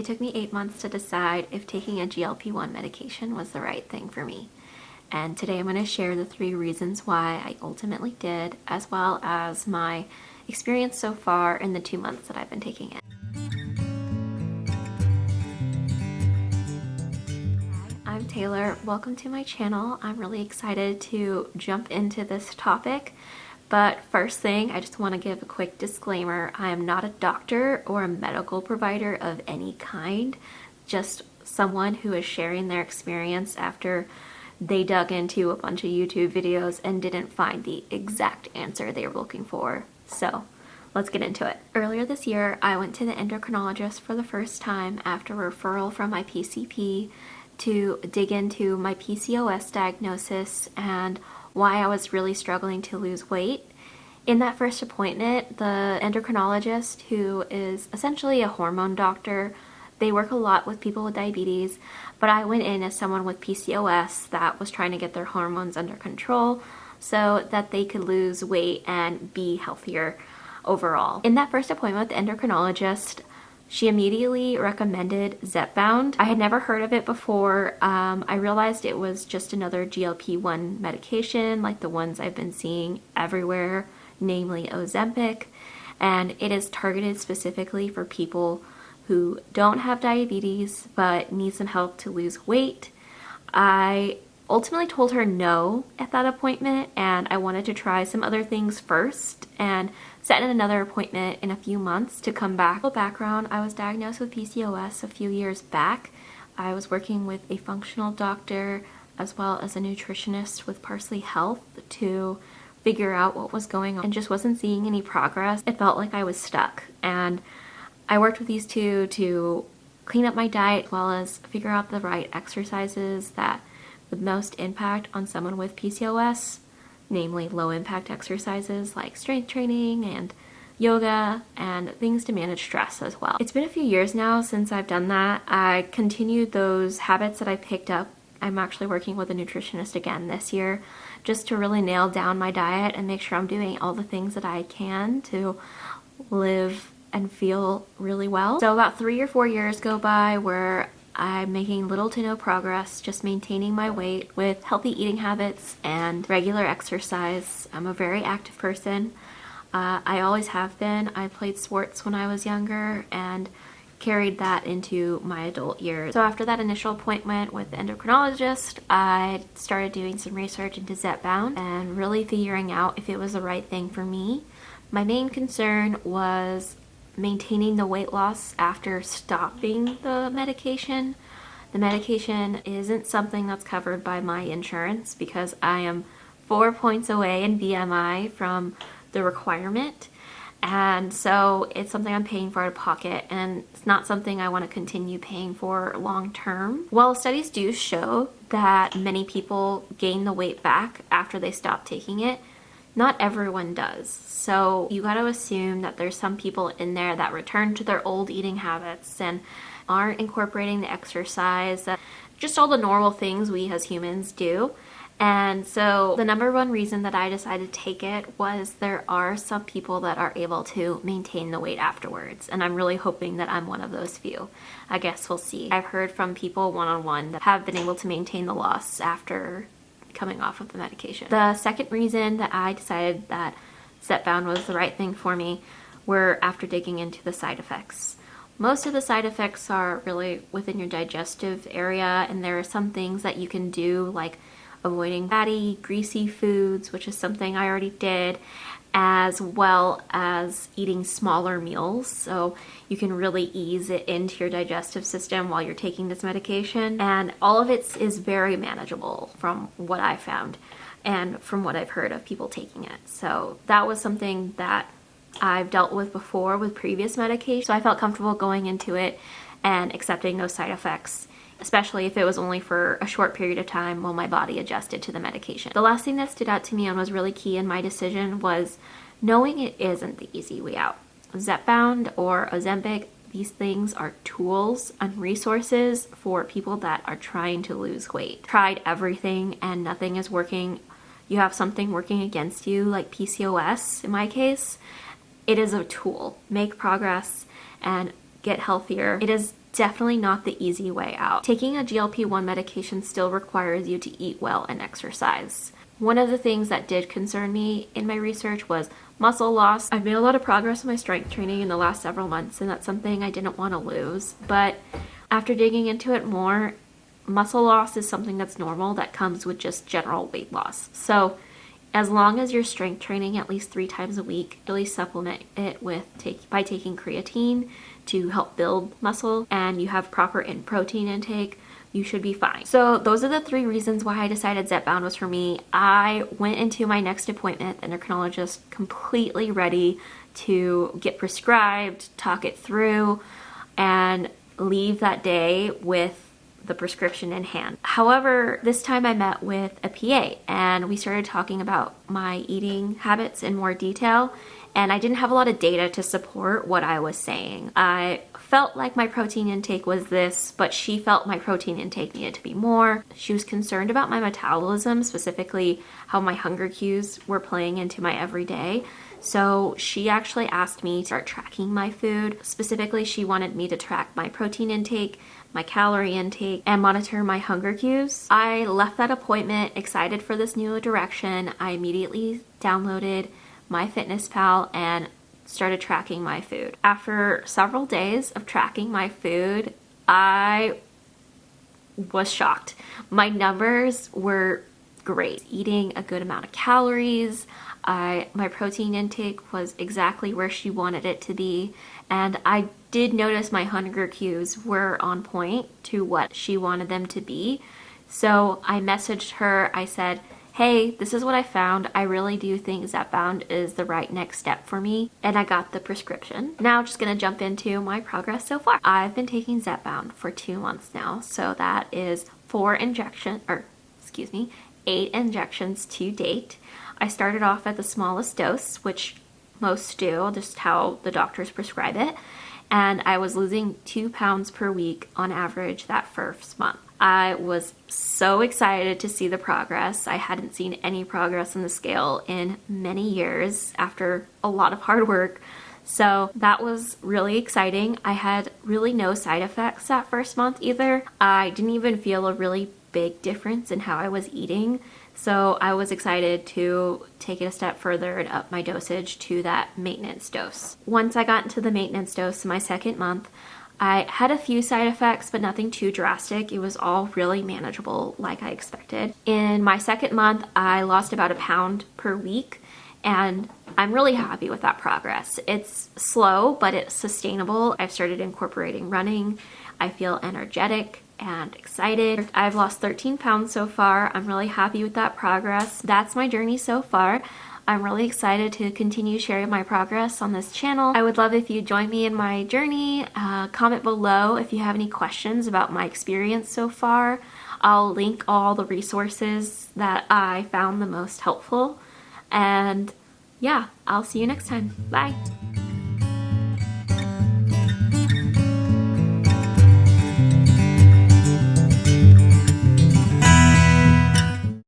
It took me 8 months to decide if taking a GLP-1 medication was the right thing for me. And today I'm going to share the 3 reasons why I ultimately did, as well as my experience so far in the 2 months that I've been taking it. Hi, I'm Taylor. Welcome to my channel. I'm really excited to jump into this topic. But first thing, I just want to give a quick disclaimer. I am not a doctor or a medical provider of any kind, just someone who is sharing their experience after they dug into a bunch of YouTube videos and didn't find the exact answer they were looking for. So let's get into it. Earlier this year, I went to the endocrinologist for the first time after referral from my PCP to dig into my PCOS diagnosis and why I was really struggling to lose weight. In that first appointment, the endocrinologist, who is essentially a hormone doctor, they work a lot with people with diabetes, but I went in as someone with PCOS that was trying to get their hormones under control so that they could lose weight and be healthier overall. In that first appointment with the endocrinologist, she immediately recommended zepbound. I had never heard of it before. I realized it was just another GLP-1 medication like the ones I've been seeing everywhere, namely Ozempic, and it is targeted specifically for people who don't have diabetes but need some help to lose weight. I ultimately told her no at that appointment, and I wanted to try some other things first and set in another appointment in a few months to come back. Background, I was diagnosed with PCOS a few years back. I was working with a functional doctor as well as a nutritionist with Parsley Health to figure out what was going on and just wasn't seeing any progress. It felt like I was stuck, and I worked with these two to clean up my diet as well as figure out the right exercises that would most impact on someone with PCOS, namely low impact exercises like strength training and yoga and things to manage stress as well. It's been a few years now since I've done that. I continued those habits that I picked up. I'm actually working with a nutritionist again this year just to really nail down my diet and make sure I'm doing all the things that I can to live and feel really well. So about 3 or 4 years go by where I'm making little to no progress, just maintaining my weight with healthy eating habits and regular exercise. I'm a very active person. I always have been. I played sports when I was younger and carried that into my adult years. So after that initial appointment with the endocrinologist, I started doing some research into zepbound and really figuring out if it was the right thing for me. My main concern was maintaining the weight loss after stopping the medication. The medication isn't something that's covered by my insurance because I am 4 points away in BMI from the requirement, and so it's something I'm paying for out of pocket, and it's not something I want to continue paying for long term. While studies do show that many people gain the weight back after they stop taking it, not everyone does. So you got to assume that there's some people in there that return to their old eating habits and aren't incorporating the exercise, just all the normal things we as humans do. And so the number one reason that I decided to take it was there are some people that are able to maintain the weight afterwards, and I'm really hoping that I'm one of those few. I guess we'll see. I've heard from people one-on-one that have been able to maintain the loss after coming off of the medication. The second reason that I decided that zepbound was the right thing for me were after digging into the side effects. Most of the side effects are really within your digestive area, and there are some things that you can do like avoiding fatty, greasy foods, which is something I already did, as well as eating smaller meals. So you can really ease it into your digestive system while you're taking this medication. And all of it is very manageable from what I found and from what I've heard of people taking it. So that was something that I've dealt with before with previous medication. So I felt comfortable going into it and accepting those side effects, especially if it was only for a short period of time while my body adjusted to the medication. The last thing that stood out to me and was really key in my decision was knowing it isn't the easy way out. Zepbound or Ozempic, these things are tools and resources for people that are trying to lose weight. Tried everything and nothing is working. You have something working against you, like PCOS in my case. It is a tool. Make progress and get healthier. It is definitely not the easy way out. Taking a GLP-1 medication still requires you to eat well and exercise. One of the things that did concern me in my research was muscle loss. I've made a lot of progress in my strength training in the last several months, and that's something I didn't want to lose. But after digging into it more, muscle loss is something that's normal that comes with just general weight loss. So as long as you're strength training at least 3 times a week, really supplement it with by taking creatine to help build muscle, and you have proper protein intake, you should be fine. So those are the 3 reasons why I decided Zepbound was for me. I went into my next appointment, the endocrinologist, completely ready to get prescribed, talk it through, and leave that day with the prescription in hand. However, this time I met with a PA and we started talking about my eating habits in more detail, and I didn't have a lot of data to support what I was saying. I felt like my protein intake was this, but she felt my protein intake needed to be more. She was concerned about my metabolism, specifically how my hunger cues were playing into my everyday. So she actually asked me to start tracking my food. Specifically, she wanted me to track my protein intake, my calorie intake, and monitor my hunger cues. I left that appointment excited for this new direction. I immediately downloaded MyFitnessPal and started tracking my food. After several days of tracking my food, I was shocked. My numbers were great. Eating a good amount of calories. My protein intake was exactly where she wanted it to be, and I did notice my hunger cues were on point to what she wanted them to be. So I messaged her. I said, hey, this is what I found. I really do think Zepbound is the right next step for me, and I got the prescription. Now just gonna jump into my progress so far. I've been taking Zepbound for 2 months now, so that is 8 injections to date. I started off at the smallest dose, which most do, just how the doctors prescribe it, and I was losing 2 pounds per week on average that first month. I was so excited to see the progress. I hadn't seen any progress in the scale in many years after a lot of hard work. So that was really exciting. I had really no side effects that first month either. I didn't even feel a really big difference in how I was eating. So I was excited to take it a step further and up my dosage to that maintenance dose. Once I got into the maintenance dose in my second month, I had a few side effects, but nothing too drastic. It was all really manageable like I expected. In my second month, I lost about 1 pound per week, and I'm really happy with that progress. It's slow, but it's sustainable. I've started incorporating running. I feel energetic and excited. I've lost 13 pounds so far. I'm really happy with that progress. That's my journey so far. I'm really excited to continue sharing my progress on this channel. I would love if you join me in my journey. Comment below if you have any questions about my experience so far. I'll link all the resources that I found the most helpful. And yeah, I'll see you next time. Bye.